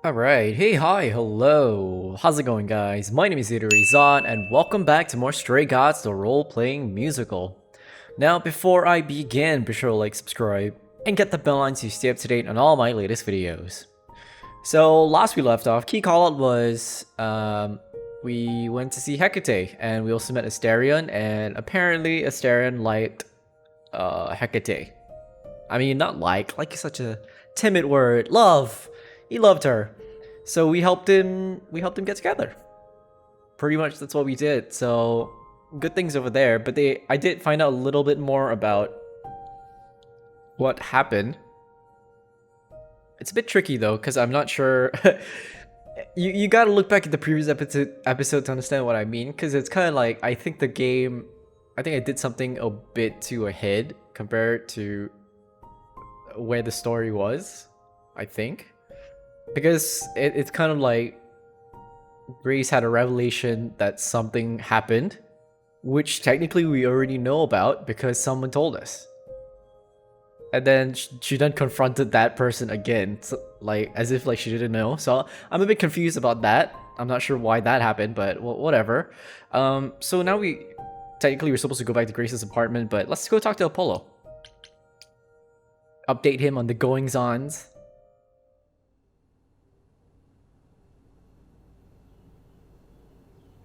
Alright, hey, hi, hello. How's it going, guys? My name is ZetaRayZod, and welcome back to more Stray Gods, the role-playing musical. Now, before I begin, be sure to like, subscribe, and get the bell on to stay up to date on all my latest videos. So, last we left off, key callout was, we went to see Hecate, and we also met Asterion, and apparently Asterion liked, Hecate. I mean, not like is such a timid word. Love! He loved her. So we helped him get together. Pretty much that's what we did. So good things over there, but I did find out a little bit more about what happened. It's a bit tricky though, because I'm not sure. you gotta look back at the previous episode to understand what I mean, because it's kind of like I think I did something a bit too ahead compared to where the story was, I think. Because it's kind of like Grace had a revelation that something happened, which technically we already know about because someone told us. And then she then confronted that person again, so, like as if like she didn't know. So I'm a bit confused about that. I'm not sure why that happened, but whatever. So now we're supposed to go back to Grace's apartment, but let's go talk to Apollo. Update him on the goings-ons.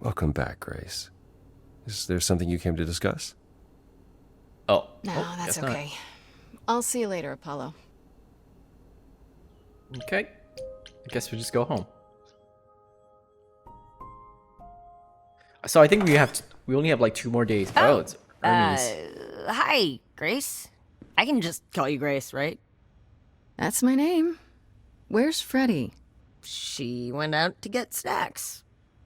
Welcome back, Grace. Is there something you came to discuss? Oh. No, oh, that's guess not. okay. I'll see you later, Apollo. Okay. I guess we just go home. So I think we only have like 2 more days. Oh, it's Erinyes. Hi, Grace. I can just call you Grace, right? That's my name. Where's Freddy? She went out to get snacks.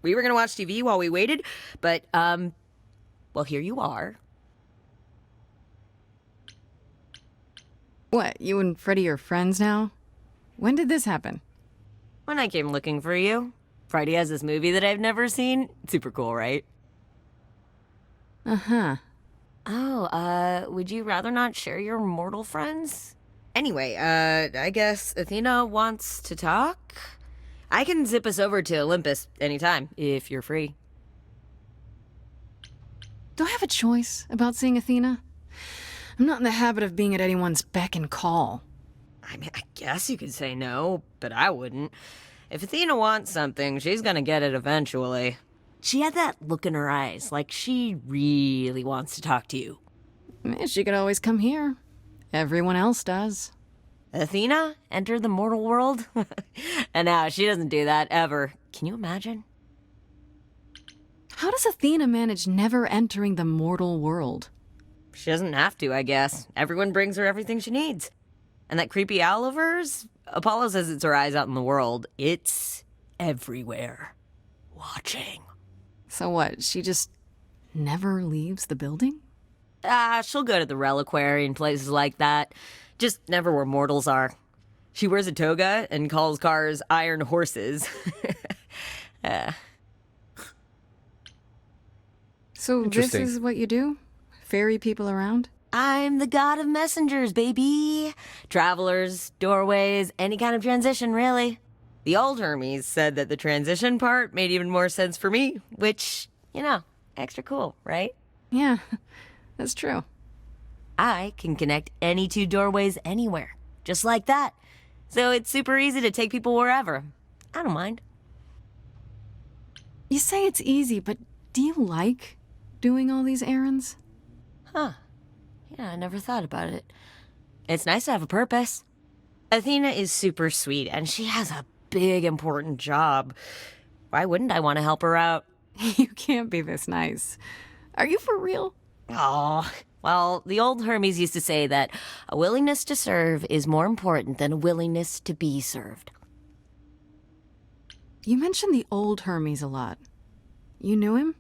We were gonna watch TV while we waited, but, well, here you are. What, you and Freddy are friends now? When did this happen? When I came looking for you. Friday has this movie that I've never seen. Super cool, right? Uh-huh. Oh, would you rather not share your mortal friends? Anyway, I guess Athena wants to talk? I can zip us over to Olympus anytime, if you're free. Do I have a choice about seeing Athena? I'm not in the habit of being at anyone's beck and call. I mean, I guess you could say no, but I wouldn't. If Athena wants something, she's gonna get it eventually. She had that look in her eyes, like she really wants to talk to you. She could always come here. Everyone else does. Athena entered the mortal world? And now she doesn't do that ever. Can you imagine? How does Athena manage never entering the mortal world? She doesn't have to, I guess. Everyone brings her everything she needs. And that creepy owl of hers? Apollo says it's her eyes out in the world. It's everywhere. Watching. So what, she just never leaves the building? She'll go to the Reliquary and places like that. Just never where mortals are. She wears a toga and calls cars iron horses. So this Interesting. is what you do? Ferry people around? I'm the god of messengers, baby. Travelers, doorways, any kind of transition, really. The old Hermes said that the transition part made even more sense for me, which, you know, extra cool, right? Yeah, that's true. I can connect any 2 doorways anywhere, just like that. So it's super easy to take people wherever. I don't mind. You say it's easy, but do you like doing all these errands? Huh. Yeah, I never thought about it. It's nice to have a purpose. Athena is super sweet, and she has a big, important job. Why wouldn't I want to help her out? You can't be this nice. Are you for real? Oh, well, the old Hermes used to say that a willingness to serve is more important than a willingness to be served. You mentioned the old Hermes a lot. You knew him?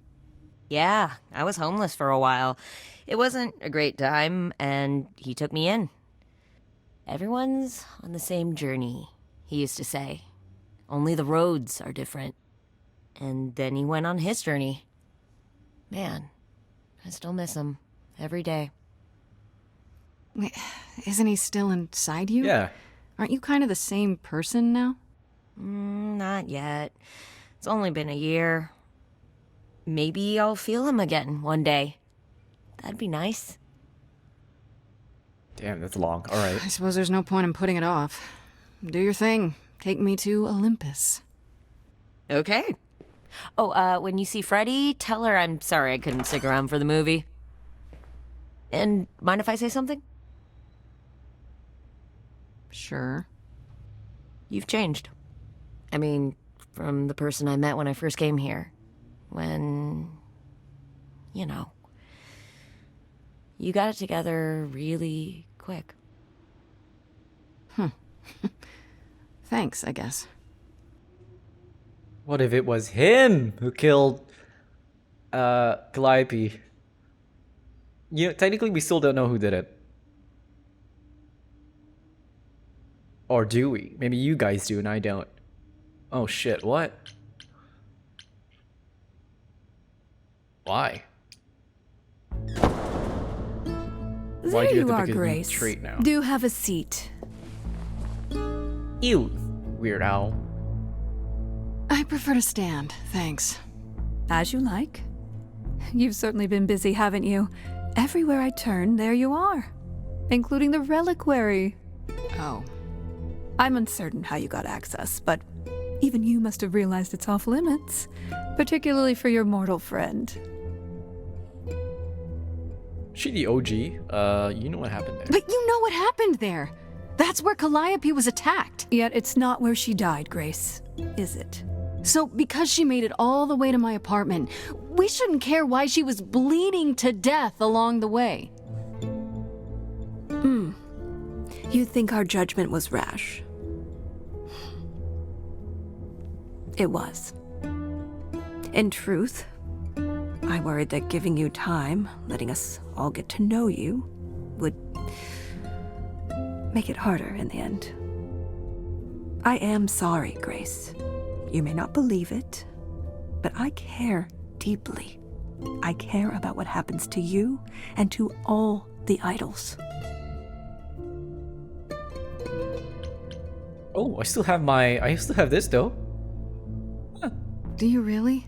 Yeah, I was homeless for a while. It wasn't a great time, and he took me in. Everyone's on the same journey, he used to say. Only the roads are different. And then he went on his journey. Man, I still miss him every day. Wait, isn't he still inside you? Yeah. Aren't you kind of the same person now? Not yet. It's only been a year. Maybe I'll feel him again one day. That'd be nice. Damn, that's long. All right. I suppose there's no point in putting it off. Do your thing. Take me to Olympus. Okay. Oh, when you see Freddie, tell her I'm sorry I couldn't stick around for the movie. And mind if I say something? Sure. You've changed. I mean, from the person I met when I first came here. When, you know, you got it together really quick. Thanks, I guess. What if it was him who killed Calliope? You know, technically we still don't know who did it. Or do we? Maybe you guys do and I don't. Oh shit, what? Why? Why There do you you have are, to pick a new Grace. trait now? Do have a seat. Ew, Weird Owl. I prefer to stand, thanks. As you like. You've certainly been busy, haven't you? Everywhere I turn, there you are. Including the Reliquary. Oh. I'm uncertain how you got access, but even you must have realized it's off limits. Particularly for your mortal friend. She the OG. You know what happened there. But you know what happened there. That's where Calliope was attacked. Yet it's not where she died, Grace, is it? So because she made it all the way to my apartment, we shouldn't care why she was bleeding to death along the way. You think our judgment was rash? It was. In truth, I worried that giving you time, letting us all get to know you, would make it harder in the end. I am sorry, Grace. You may not believe it, but I care deeply. I care about what happens to you and to all the idols. Oh, I still have this though. Do you really?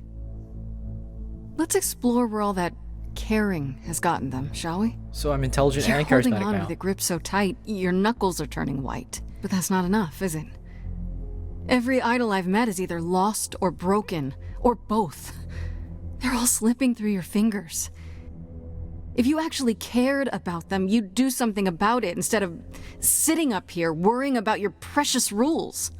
Let's explore where all that caring has gotten them, shall we? So I'm intelligent You're and holding charismatic on now. with a grip so tight, your knuckles are turning white. But that's not enough, is it? Every idol I've met is either lost or broken, or both. They're all slipping through your fingers. If you actually cared about them, you'd do something about it instead of sitting up here worrying about your precious rules.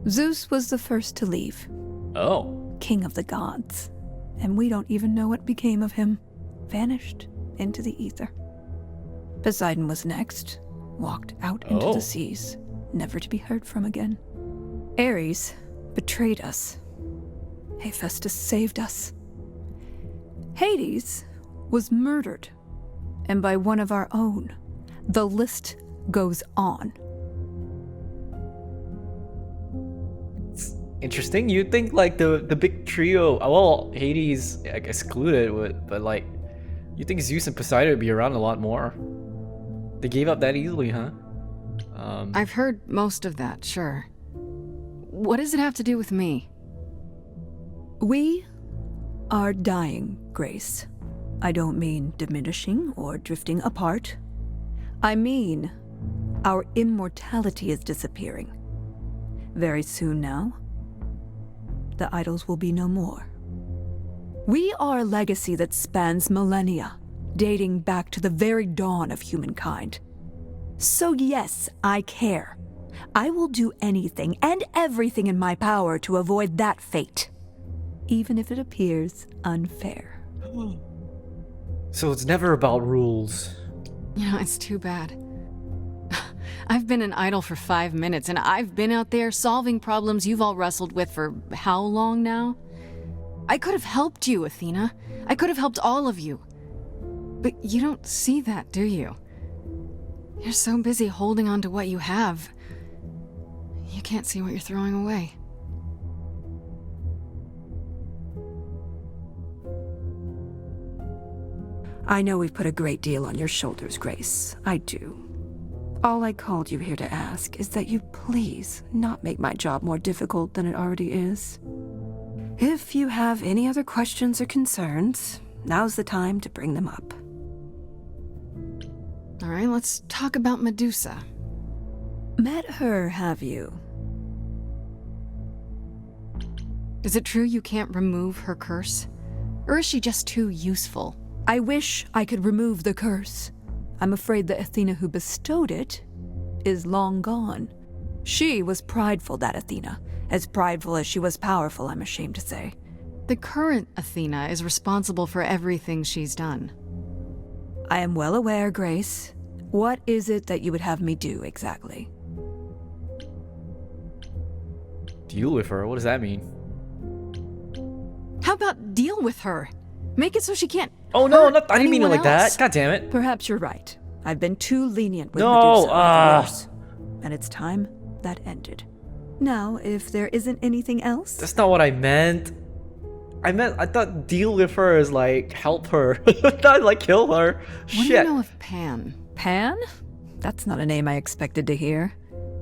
Zeus was the first to leave, Oh. king of the gods, and we don't even know what became of him. Vanished into the ether. Poseidon was next, walked out into Oh. the seas, never to be heard from again. Ares betrayed us. Hephaestus saved us. Hades was murdered, and by one of our own. The list goes on. Interesting. You'd think like the big trio, well, Hades like, excluded, but like, you think Zeus and Poseidon would be around a lot more. They gave up that easily, huh? I've heard most of that, sure. What does it have to do with me? We are dying, Grace. I don't mean diminishing or drifting apart. I mean our immortality is disappearing. Very soon now, the idols will be no more. We are a legacy that spans millennia, dating back to the very dawn of humankind. So yes, I care. I will do anything and everything in my power to avoid that fate, even if it appears unfair. So it's never about rules. You know, it's too bad. I've been an idol for 5 minutes, and I've been out there solving problems you've all wrestled with for how long now? I could have helped you, Athena. I could have helped all of you. But you don't see that, do you? You're so busy holding on to what you have. You can't see what you're throwing away. I know we've put a great deal on your shoulders, Grace. I do. All I called you here to ask is that you please not make my job more difficult than it already is. If you have any other questions or concerns, now's the time to bring them up. All right, let's talk about Medusa. Met her, have you? Is it true you can't remove her curse? Or is she just too useful? I wish I could remove the curse. I'm afraid the Athena who bestowed it is long gone. She was prideful, that Athena. As prideful as she was powerful, I'm ashamed to say. The current Athena is responsible for everything she's done. I am well aware, Grace. What is it that you would have me do exactly? Deal with her? What does that mean? How about deal with her? Make it so she can't. Oh no, hurt I didn't mean it anyone like else. that. God damn it. Perhaps you're right. I've been too lenient with No, Medusa over the years. And it's time that ended. Now, if there isn't anything else... That's not what I meant. I thought deal with her is like help her, not like kill her. What do you Shit. know of Pan? Pan? That's not a name I expected to hear.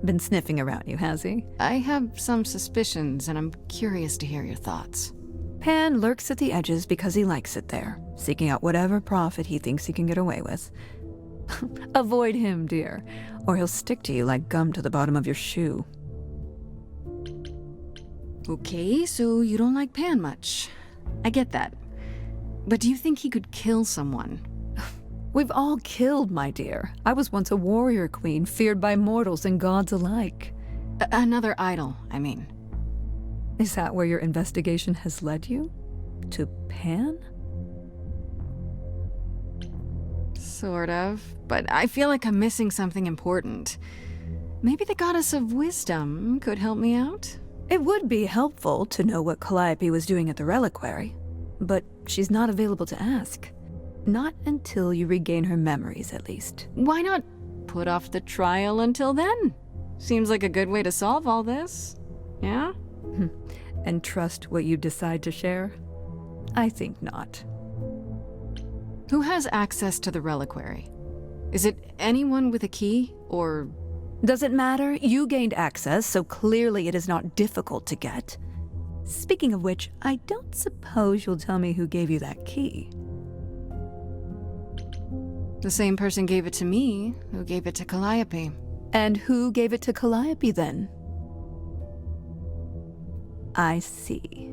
Been sniffing around you, has he? I have some suspicions, and I'm curious to hear your thoughts. Pan lurks at the edges because he likes it there, seeking out whatever profit he thinks he can get away with. Avoid him, dear, or he'll stick to you like gum to the bottom of your shoe. Okay, so you don't like Pan much. I get that. But do you think he could kill someone? We've all killed, my dear. I was once a warrior queen, feared by mortals and gods alike. Another idol, I mean. Is that where your investigation has led you? To Pan? Sort of. But I feel like I'm missing something important. Maybe the goddess of wisdom could help me out? It would be helpful to know what Calliope was doing at the Reliquary, but she's not available to ask. Not until you regain her memories, at least. Why not put off the trial until then? Seems like a good way to solve all this. Yeah? And trust what you decide to share? I think not. Who has access to the Reliquary? Is it anyone with a key, or... Does it matter? You gained access, so clearly it is not difficult to get. Speaking of which, I don't suppose you'll tell me who gave you that key. The same person gave it to me, who gave it to Calliope. And who gave it to Calliope then? I see.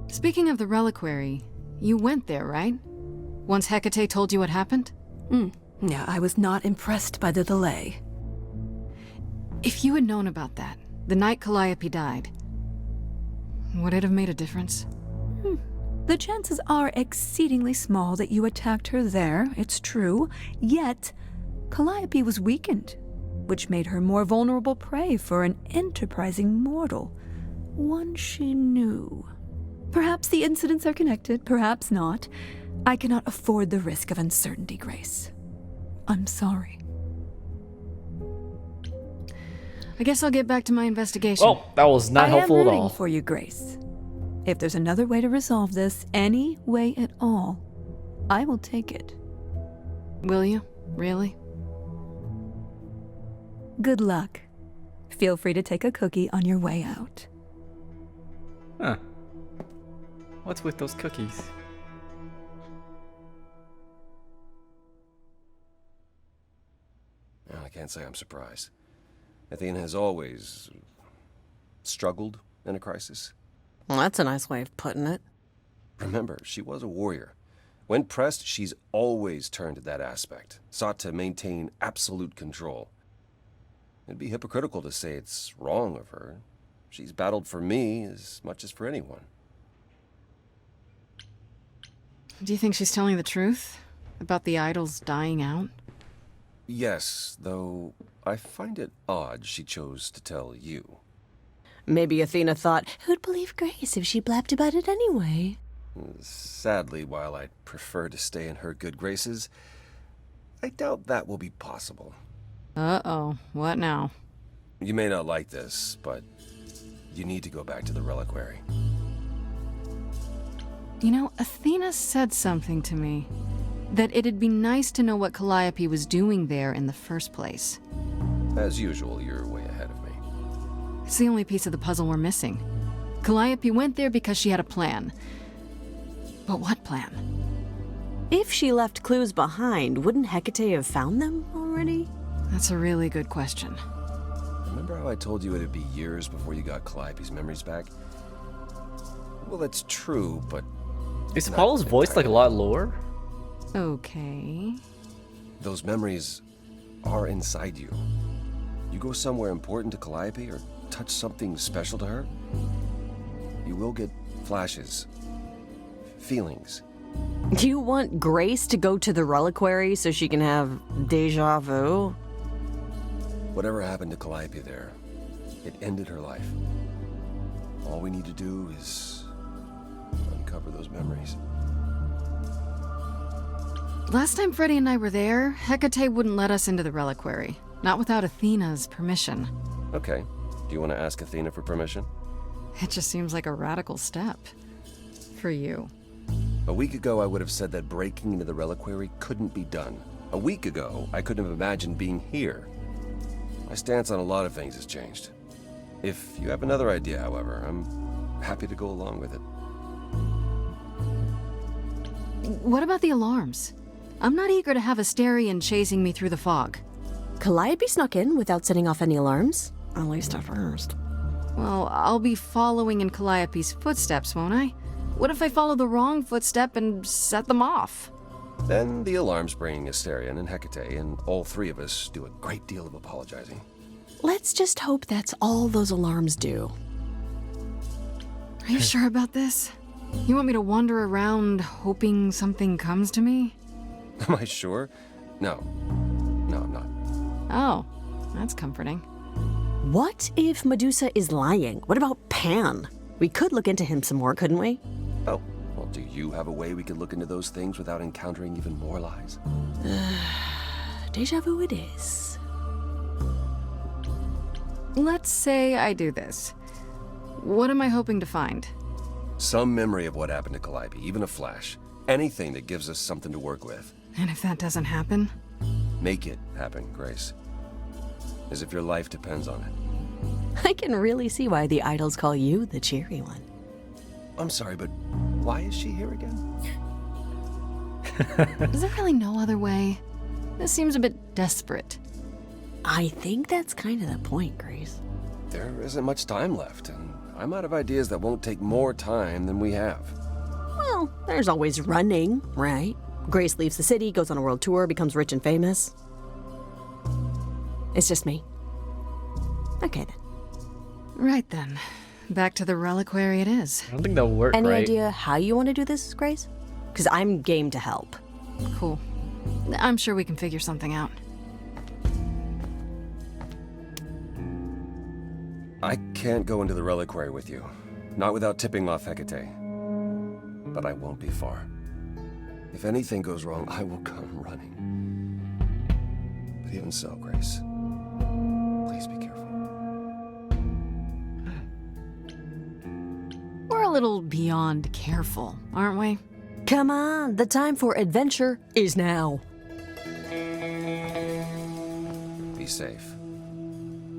Speaking of the Reliquary, you went there, right? Once Hecate told you what happened? Yeah, I was not impressed by the delay. If you had known about that, the night Calliope died, would it have made a difference? The chances are exceedingly small that you attacked her there, it's true. Yet, Calliope was weakened, which made her more vulnerable prey for an enterprising mortal. One she knew. Perhaps the incidents are connected, perhaps not. I cannot afford the risk of uncertainty, Grace. I'm sorry. I guess I'll get back to my investigation. Well, that was not helpful I at am rooting all. for you, Grace. If there's another way to resolve this, any way at all, I will take it. Will you? Really? Good luck. Feel free to take a cookie on your way out. Huh. What's with those cookies? Well, I can't say I'm surprised. Athena has always struggled in a crisis. Well, that's a nice way of putting it. Remember, she was a warrior. When pressed, she's always turned to that aspect, sought to maintain absolute control. It'd be hypocritical to say it's wrong of her. She's battled for me as much as for anyone. Do you think she's telling the truth? About the idols dying out? Yes, though I find it odd she chose to tell you. Maybe Athena thought, who'd believe Grace if she blabbed about it anyway? Sadly, while I'd prefer to stay in her good graces, I doubt that will be possible. Uh-oh. What now? You may not like this, but you need to go back to the Reliquary. You know, Athena said something to me. that it'd be nice to know what Calliope was doing there in the first place. As usual, you're way ahead of me. It's the only piece of the puzzle we're missing. Calliope went there because she had a plan. But what plan? If she left clues behind, wouldn't Hecate have found them already? That's a really good question. Remember how I told you it'd be years before you got Calliope's memories back? Well, that's true, but... Is not Apollo's voice like a lot lower? Okay. Those memories are inside you. You go somewhere important to Calliope or touch something special to her, you will get flashes, feelings. Do you want Grace to go to the Reliquary so she can have deja vu? Whatever happened to Calliope there, it ended her life. All we need to do is uncover those memories. Last time Freddy and I were there, Hecate wouldn't let us into the Reliquary. Not without Athena's permission. Okay. Do you want to ask Athena for permission? It just seems like a radical step. For you. A week ago, I would have said that breaking into the Reliquary couldn't be done. A week ago, I couldn't have imagined being here. My stance on a lot of things has changed. If you have another idea, however, I'm happy to go along with it. What about the alarms? I'm not eager to have Asterion chasing me through the fog. Calliope snuck in without setting off any alarms. At least at first. Well, I'll be following in Calliope's footsteps, won't I? What if I follow the wrong footstep and set them off? Then the alarms bring Asterion and Hecate, and all three of us do a great deal of apologizing. Let's just hope that's all those alarms do. Are you sure about this? You want me to wander around hoping something comes to me? Am I sure? No. No, I'm not. Oh, that's comforting. What if Medusa is lying? What about Pan? We could look into him some more, couldn't we? Oh, well, do you have a way we could look into those things without encountering even more lies? Deja vu it is. Let's say I do this. What am I hoping to find? Some memory of what happened to Calliope, even a flash. Anything that gives us something to work with. And if that doesn't happen? Make it happen, Grace. As if your life depends on it. I can really see why the idols call you the cheery one. I'm sorry, but why is she here again? Is there really no other way? This seems a bit desperate. I think that's kind of the point, Grace. There isn't much time left, and I'm out of ideas that won't take more time than we have. Well, there's always running, right? Grace leaves the city, goes on a world tour, becomes rich and famous. It's just me. Okay, then. Right then. Back to the Reliquary it is. I don't think that'll work, Any right? idea how you want to do this, Grace? Because I'm game to help. Cool. I'm sure we can figure something out. I can't go into the Reliquary with you. Not without tipping off Hecate. But I won't be far. If anything goes wrong, I will come running. But even so, Grace, please be careful. We're a little beyond careful, aren't we? Come on, the time for adventure is now. Be safe.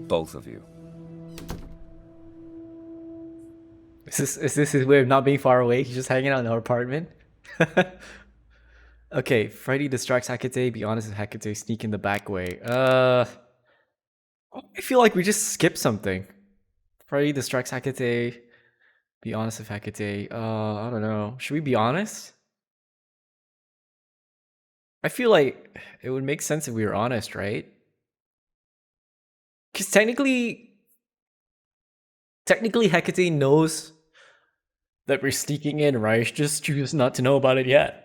Both of you. Is this his way of not being far away? He's just hanging out in our apartment? Okay, Freddy distracts Hecate. Be honest with Hecate. Sneak in the back way. I feel like we just skipped something. Freddy distracts Hecate. Be honest with Hecate. I don't know. Should we be honest? I feel like it would make sense if we were honest, right? Because technically Hecate knows that we're sneaking in, right? She just chooses not to know about it yet.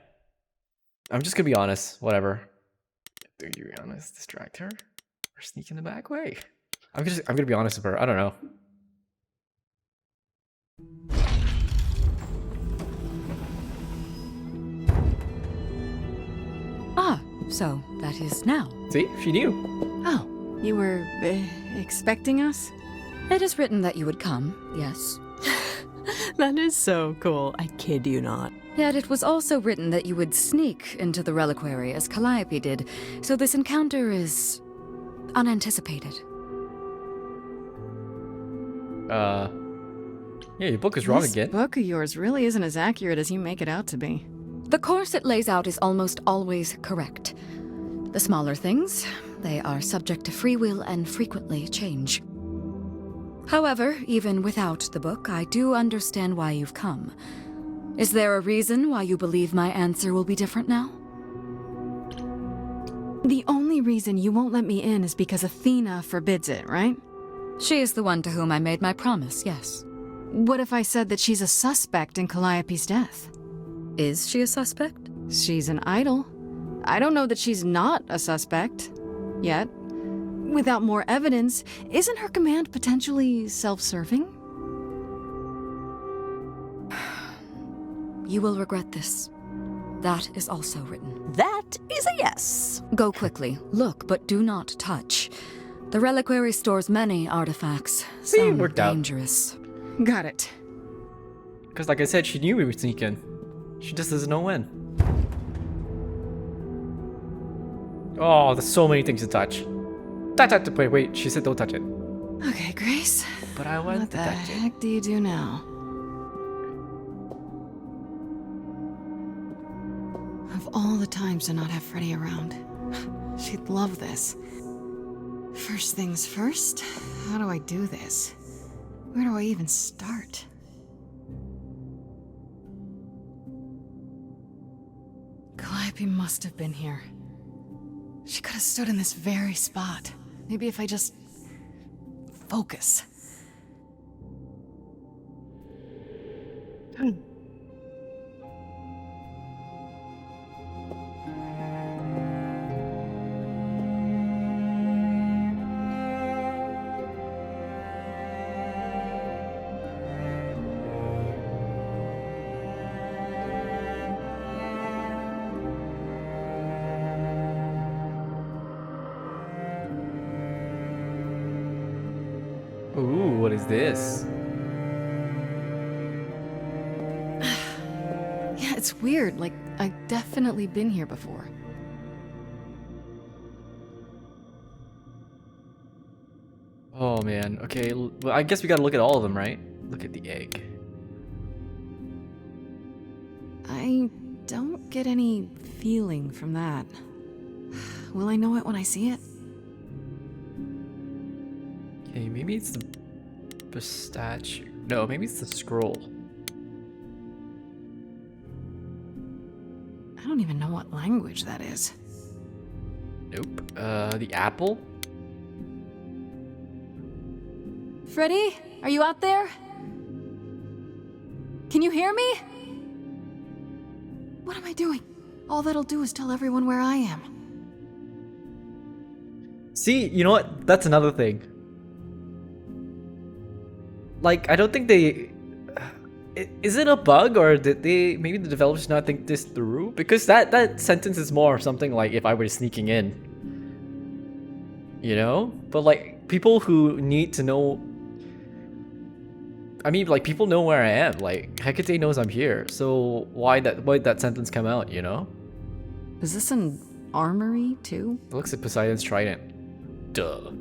I'm just gonna be honest. Whatever. Do you be honest? Distract her? Or sneak in the back way? I'm gonna be honest with her. I don't know. Ah, so that is now. See? She knew. Oh, you were expecting us? It is written that you would come, yes. That is so cool. I kid you not. Yet it was also written that you would sneak into the Reliquary as Calliope did, so this encounter is unanticipated. Yeah, your book is wrong This again. book of yours really isn't as accurate as you make it out to be. The course it lays out is almost always correct. The smaller things, they are subject to free will and frequently change. However, even without the book, I do understand why you've come. Is there a reason why you believe my answer will be different now? The only reason you won't let me in is because Athena forbids it, right? She is the one to whom I made my promise, yes. What if I said that she's a suspect in Calliope's death? Is she a suspect? She's an idol. I don't know that she's not a suspect. Yet. Without more evidence, isn't her command potentially self-serving? You will regret this. That is also written. That is a yes. Go quickly. Look, but do not touch. The Reliquary stores many artifacts. See, Some worked out. dangerous. Got it. Because like I said, she knew we would sneak in. She just doesn't know when. Oh, there's so many things to touch. Wait, she said don't touch it. Okay, Grace. But I want What to the touch it. heck do you do now? Of all the times to not have Freddy around, she'd love this. First things first, how do I do this? Where do I even start? Calliope must have been here. She could have stood in this very spot. Maybe if I just focus. Ooh, what is this? Yeah, it's weird. Like, I've definitely been here before. Oh man, okay, well, I guess we gotta look at all of them, right? Look at the egg. I don't get any feeling from that. Will I know it when I see it? Okay, maybe it's the pistachio. No, maybe it's the scroll. I don't even know what language that is. Nope. The apple? Freddy, are you out there? Can you hear me? What am I doing? All that'll do is tell everyone where I am. See, you know what? That's another thing. Like, I don't think they... Is it a bug, or did they... Maybe the developers not think this through? Because that sentence is more something like if I were sneaking in. You know? But like, people who need to know... I mean, like, people know where I am. Like, Hecate knows I'm here. So why'd that sentence come out, you know? Is this an armory, too? It looks like Poseidon's trident. Duh.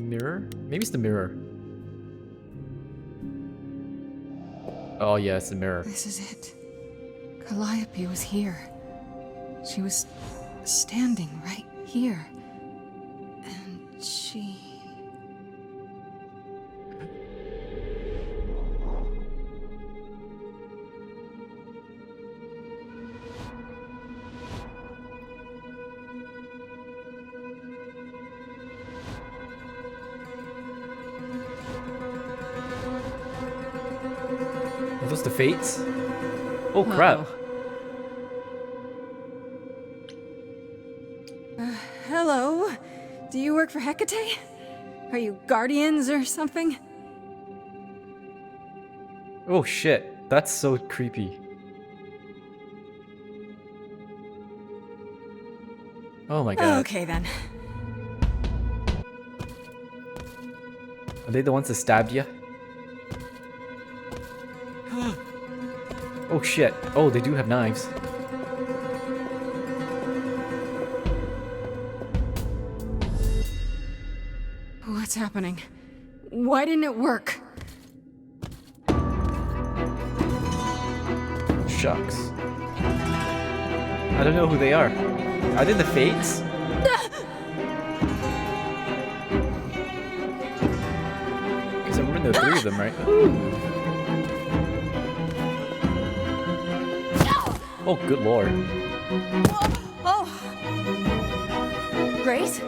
Mirror? Maybe it's the mirror. Oh yeah, it's the mirror. This is it. Calliope was here. She was standing right here. And she... Are those the fates? Oh crap. Hello? Do you work for Hecate? Are you guardians or something? Oh shit. That's so creepy. Oh my god. Okay then. Are they the ones that stabbed you? Oh shit. Oh, they do have knives. What's happening? Why didn't it work? Shucks. I don't know who they are. Are they the Fates? Because I remember there are 3 of them, right? Oh, good lord. Oh! Grace?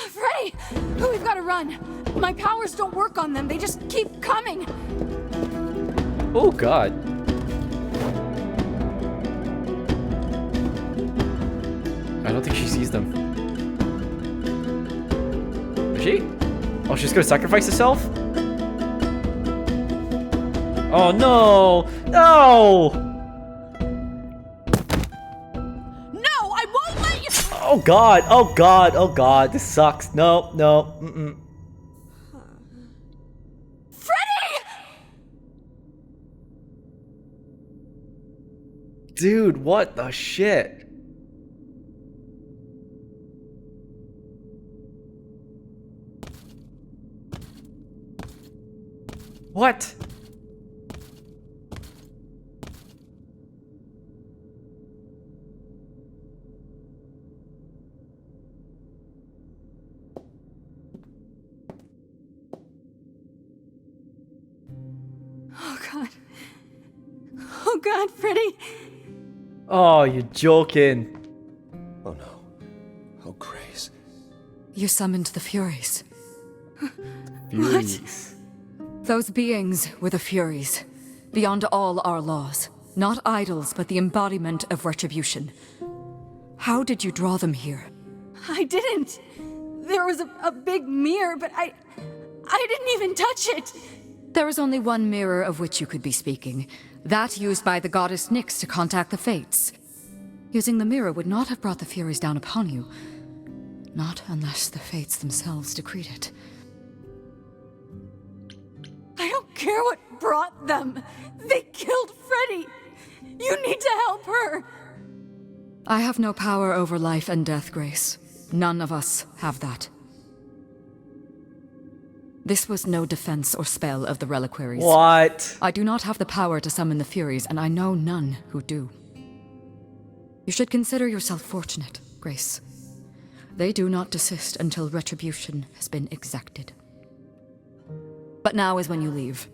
Freddy! We've got to run! My powers don't work on them, they just keep coming! Oh god. I don't think she sees them. Is she? Oh, she's gonna sacrifice herself? Oh no! No! No, I won't let you! Oh god! Oh god! Oh god! This sucks. No, no. Mm-mm. Freddy! Dude, what the shit? What? Oh god. Oh god, Freddy! Oh, you're joking. Oh no. Oh, Grace. You summoned the Furies. Furies. Those beings were the Furies, beyond all our laws. Not idols, but the embodiment of retribution. How did you draw them here? I didn't. There was a big mirror, but I didn't even touch it. There is only one mirror of which you could be speaking. That used by the goddess Nyx to contact the Fates. Using the mirror would not have brought the Furies down upon you. Not unless the Fates themselves decreed it. I don't care what brought them. They killed Freddy. You need to help her. I have no power over life and death, Grace. None of us have that. This was no defense or spell of the Reliquaries. What? I do not have the power to summon the Furies, and I know none who do. You should consider yourself fortunate, Grace. They do not desist until retribution has been exacted. But now is when you leave.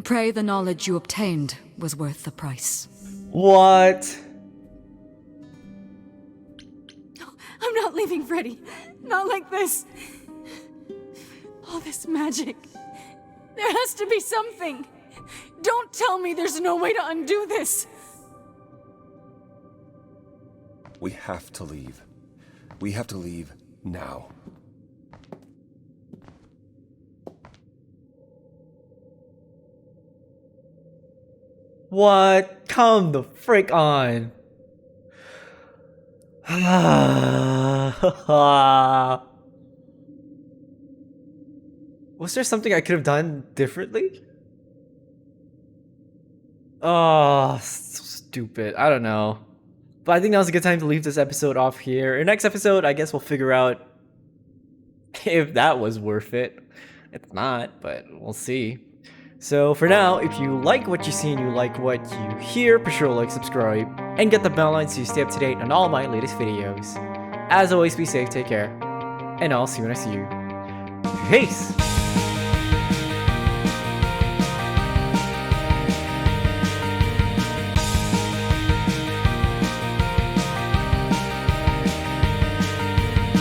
Pray the knowledge you obtained was worth the price. What? I'm not leaving Freddy. Not like this. All this magic. There has to be something. Don't tell me there's no way to undo this. We have to leave. We have to leave now. What? Come the frick on. Was there something I could have done differently? Oh, so stupid. I don't know. But I think that was a good time to leave this episode off here. In next episode, I guess we'll figure out if that was worth it. It's not, but we'll see. So for now, if you like what you see and you like what you hear, be sure to like, subscribe, and get the bell on so you stay up to date on all my latest videos. As always, be safe, take care, and I'll see you when I see you. Peace!